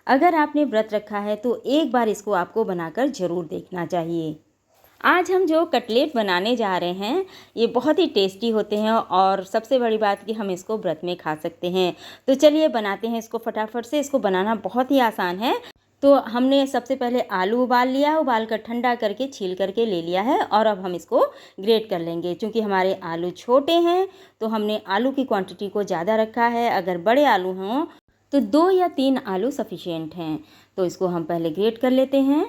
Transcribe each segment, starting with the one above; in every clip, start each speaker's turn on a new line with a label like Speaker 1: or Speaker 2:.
Speaker 1: अगर आपने व्रत रखा है तो एक बार इसको आपको बनाकर ज़रूर देखना चाहिए। आज हम जो कटलेट बनाने जा रहे हैं ये बहुत ही टेस्टी होते हैं और सबसे बड़ी बात कि हम इसको व्रत में खा सकते हैं। तो चलिए बनाते हैं इसको फटाफट से। इसको बनाना बहुत ही आसान है। तो हमने सबसे पहले आलू उबाल लिया, उबाल कर ठंडा करके छील करके ले लिया है और अब हम इसको ग्रेट कर लेंगे। क्योंकि हमारे आलू छोटे हैं तो हमने आलू की क्वांटिटी को ज़्यादा रखा है। अगर बड़े आलू हों तो 2 या 3 आलू सफिशिएंट हैं। तो इसको हम पहले ग्रेट कर लेते हैं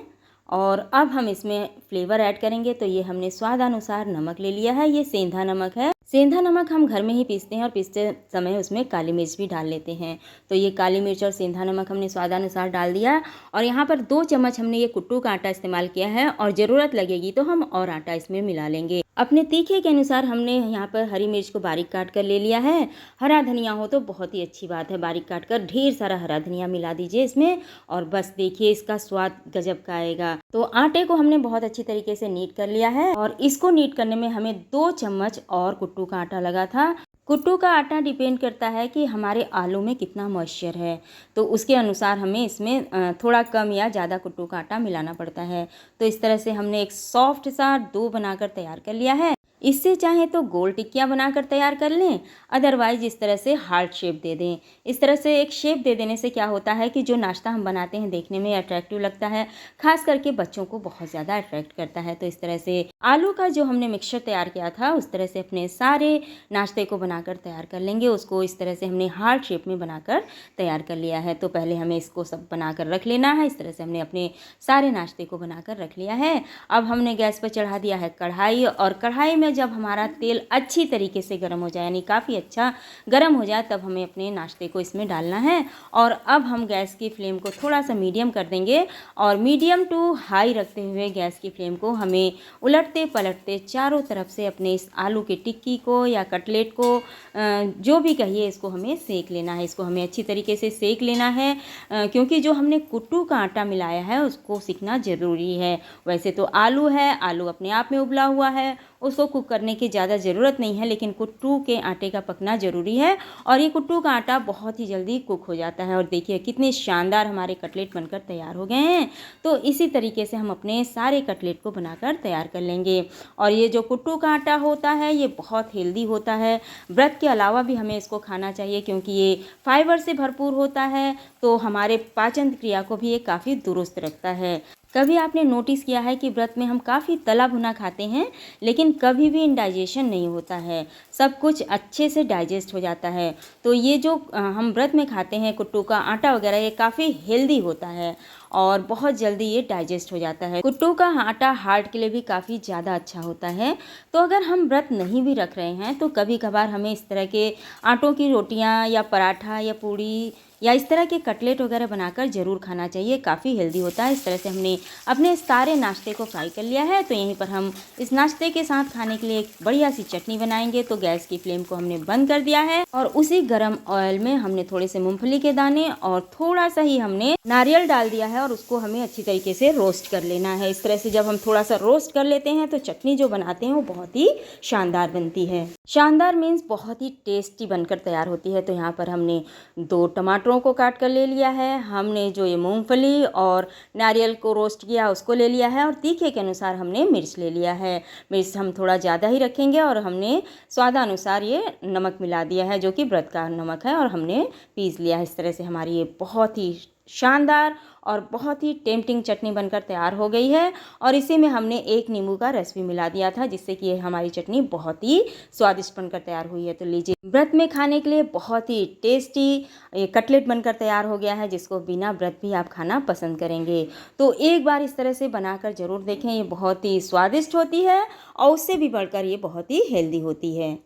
Speaker 1: और अब हम इसमें फ्लेवर ऐड करेंगे। तो ये हमने स्वाद अनुसार नमक ले लिया है। ये सेंधा नमक है। सेंधा नमक हम घर में ही पीसते हैं और पीसते समय उसमें काली मिर्च भी डाल लेते हैं। तो ये काली मिर्च और सेंधा नमक हमने स्वादानुसार डाल दिया। और यहाँ पर 2 चम्मच हमने ये कुट्टू का आटा इस्तेमाल किया है और ज़रूरत लगेगी तो हम और आटा इसमें मिला लेंगे। अपने तीखे के अनुसार हमने यहाँ पर हरी मिर्च को बारीक काट कर ले लिया है। हरा धनिया हो तो बहुत ही अच्छी बात है, बारीक काट कर ढेर सारा हरा धनिया मिला दीजिए इसमें। और बस देखिए इसका स्वाद गजब का आएगा। तो आटे को हमने बहुत अच्छी तरीके से नीट कर लिया है और इसको नीट करने में हमें 2 चम्मच और कुट्टू का आटा लगा था। कुट्टू का आटा डिपेंड करता है कि हमारे आलू में कितना मॉइस्चर है, तो उसके अनुसार हमें इसमें थोड़ा कम या ज़्यादा कुट्टू का आटा मिलाना पड़ता है। तो इस तरह से हमने एक सॉफ्ट सा डो बनाकर तैयार कर लिया है। इससे चाहे तो गोल टिक्कियाँ बनाकर तैयार कर लें, अदरवाइज इस तरह से हार्ट शेप दे दें। इस तरह से एक शेप दे देने से क्या होता है कि जो नाश्ता हम बनाते हैं देखने में अट्रैक्टिव लगता है, खास करके बच्चों को बहुत ज़्यादा अट्रैक्ट करता है। तो इस तरह से आलू का जो हमने मिक्सचर तैयार किया था उस तरह से अपने सारे नाश्ते को बनाकर तैयार कर लेंगे। उसको इस तरह से हमने हार्ट शेप में बनाकर तैयार कर लिया है। तो पहले हमें इसको सब बनाकर रख लेना है। इस तरह से हमने अपने सारे नाश्ते को बनाकर रख लिया है। अब हमने गैस पर चढ़ा दिया है कढ़ाई और कढ़ाई में जब हमारा तेल अच्छी तरीके से गर्म हो जाए, यानी काफ़ी अच्छा गर्म हो जाए, तब हमें अपने नाश्ते को इसमें डालना है। और अब हम गैस की फ्लेम को थोड़ा सा मीडियम कर देंगे और मीडियम टू हाई रखते हुए गैस की फ्लेम को हमें उलटते पलटते चारों तरफ से अपने इस आलू की टिक्की को या कटलेट को जो भी कहिए इसको हमें सेक लेना है। इसको हमें अच्छी तरीके से सेक लेना है क्योंकि जो हमने कुट्टू का आटा मिलाया है उसको सीखना ज़रूरी है। वैसे तो आलू है, आलू अपने आप में उबला हुआ है, उसको कुक करने की ज़्यादा ज़रूरत नहीं है, लेकिन कुट्टू के आटे का पकना ज़रूरी है। और ये कुट्टू का आटा बहुत ही जल्दी कुक हो जाता है। और देखिए कितने शानदार हमारे कटलेट बनकर तैयार हो गए हैं। तो इसी तरीके से हम अपने सारे कटलेट को बनाकर तैयार कर लेंगे। और ये जो कुट्टू का आटा होता है ये बहुत हेल्दी होता है। व्रत के अलावा भी हमें इसको खाना चाहिए क्योंकि ये फाइबर से भरपूर होता है। तो हमारे पाचन क्रिया को भी ये काफ़ी दुरुस्त रखता है। कभी आपने नोटिस किया है कि व्रत में हम काफ़ी तला भुना खाते हैं लेकिन कभी भी इंडाइजेशन नहीं होता है, सब कुछ अच्छे से डाइजेस्ट हो जाता है। तो ये जो हम व्रत में खाते हैं कुट्टू का आटा वगैरह, ये काफ़ी हेल्दी होता है और बहुत जल्दी ये डाइजेस्ट हो जाता है। कुट्टू का आटा हार्ट के लिए भी काफ़ी ज़्यादा अच्छा होता है। तो अगर हम व्रत नहीं भी रख रहे हैं तो कभी कभार हमें इस तरह के आटों की रोटियां या पराठा या पूड़ी या इस तरह के कटलेट वगैरह बनाकर ज़रूर खाना चाहिए, काफ़ी हेल्दी होता है। इस तरह से हमने अपने सारे नाश्ते को फ्राई कर लिया है। तो यहीं पर हम इस नाश्ते के साथ खाने के लिए एक बढ़िया सी चटनी बनाएंगे। तो गैस की फ्लेम को हमने बंद कर दिया है और उसी गर्म ऑयल में हमने थोड़े से मूंगफली के दाने और थोड़ा सा ही हमने नारियल डाल दिया है और उसको हमें अच्छी तरीके से रोस्ट कर लेना है। इस तरह से जब हम थोड़ा सा रोस्ट कर लेते हैं तो चटनी जो बनाते हैं वो बहुत ही शानदार बनती है। शानदार मीन्स बहुत ही टेस्टी बनकर तैयार होती है। तो यहाँ पर हमने 2 टमाटरों को काट कर ले लिया है। हमने जो ये मूंगफली और नारियल को रोस्ट किया उसको ले लिया है और तीखे के अनुसार हमने मिर्च ले लिया है। मिर्च हम थोड़ा ज़्यादा ही रखेंगे और हमने स्वादानुसार ये नमक मिला दिया है जो कि व्रत का नमक है और हमने पीस लिया है। इस तरह से हमारी ये बहुत ही शानदार और बहुत ही टेम्पटिंग चटनी बनकर तैयार हो गई है। और इसी में हमने 1 नींबू का रस भी मिला दिया था जिससे कि ये हमारी चटनी बहुत ही स्वादिष्ट बनकर तैयार हुई है। तो लीजिए, व्रत में खाने के लिए बहुत ही टेस्टी ये कटलेट बनकर तैयार हो गया है जिसको बिना व्रत भी आप खाना पसंद करेंगे। तो एक बार इस तरह से बनाकर ज़रूर देखें, ये बहुत ही स्वादिष्ट होती है और उससे भी बढ़कर ये बहुत ही हेल्दी होती है।